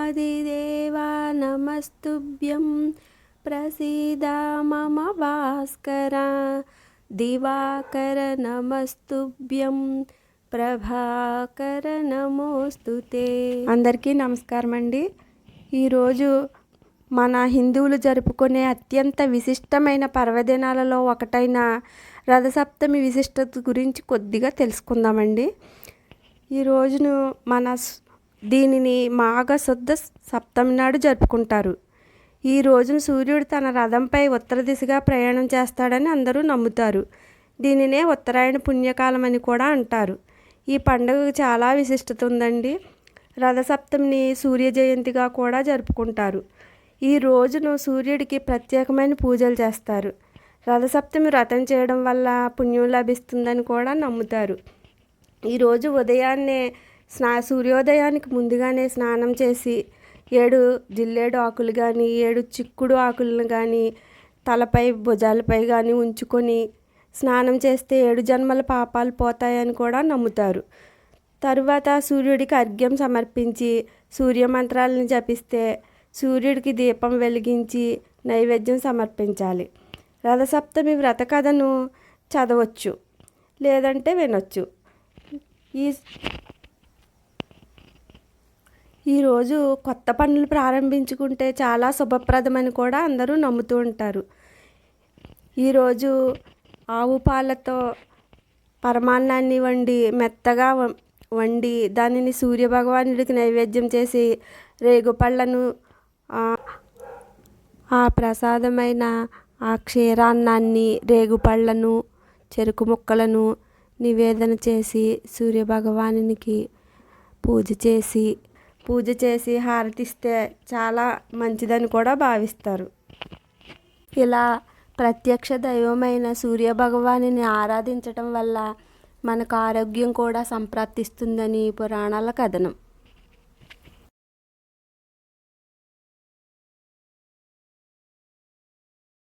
ఆదిదేవా నమస్తుభ్యం ప్రసీద మమ భాస్కర దివాకర నమస్తుభ్యం ప్రభాకర నమోస్తుతే. అందరికీ నమస్కారం అండి. ఈరోజు మన హిందువులు జరుపుకునే అత్యంత విశిష్టమైన పర్వదినాలలో ఒకటైన రథసప్తమి విశిష్టత గురించి కొద్దిగా తెలుసుకుందామండి. ఈ రోజును దీనిని మాఘశుద్ధ సప్తమి నాడు జరుపుకుంటారు. ఈ రోజున సూర్యుడు తన రథంపై ఉత్తర దిశగా ప్రయాణం చేస్తాడని అందరూ నమ్ముతారు. దీనినే ఉత్తరాయణ పుణ్యకాలం అని కూడా అంటారు. ఈ పండుగకు చాలా విశిష్టత ఉందండి. రథసప్తమిని సూర్య జయంతిగా కూడా జరుపుకుంటారు. ఈ రోజును సూర్యుడికి ప్రత్యేకమైన పూజలు చేస్తారు. రథసప్తమి వ్రతం చేయడం వల్ల పుణ్యం లభిస్తుందని కూడా నమ్ముతారు. ఈరోజు ఉదయాన్నే సూర్యోదయానికి ముందుగానే స్నానం చేసి 7 జిల్లేడు ఆకులు కానీ 7 చిక్కుడు ఆకులను కానీ తలపై భుజాలపై కానీ ఉంచుకొని స్నానం చేస్తే 7 జన్మల పాపాలు పోతాయని కూడా నమ్ముతారు. తరువాత సూర్యుడికి అర్ఘ్యం సమర్పించి సూర్యమంత్రాలను జపిస్తే సూర్యుడికి దీపం వెలిగించి నైవేద్యం సమర్పించాలి. రథసప్తమి వ్రత కథను చదవచ్చు లేదంటే వినొచ్చు. ఈరోజు కొత్త పనులు ప్రారంభించుకుంటే చాలా శుభప్రదమని కూడా అందరూ నమ్ముతూ ఉంటారు. ఈరోజు ఆవు పాలతో పరమాన్నాన్ని మెత్తగా వండి దానిని సూర్యభగవానుడికి నైవేద్యం చేసి రేగుపళ్ళను ఆ ప్రసాదమైన ఆ క్షీరాన్నాన్ని రేగుపళ్ళను చెరుకు ముక్కలను నివేదన చేసి సూర్యభగవానునికి పూజ చేసి హారతిస్తే చాలా మంచిదని కూడా భావిస్తారు. ఇలా ప్రత్యక్ష దైవమైన సూర్యభగవానుని ఆరాధించటం వల్ల మనకు ఆరోగ్యం కూడా సంప్రాప్తిస్తుందని పురాణాల కథనం.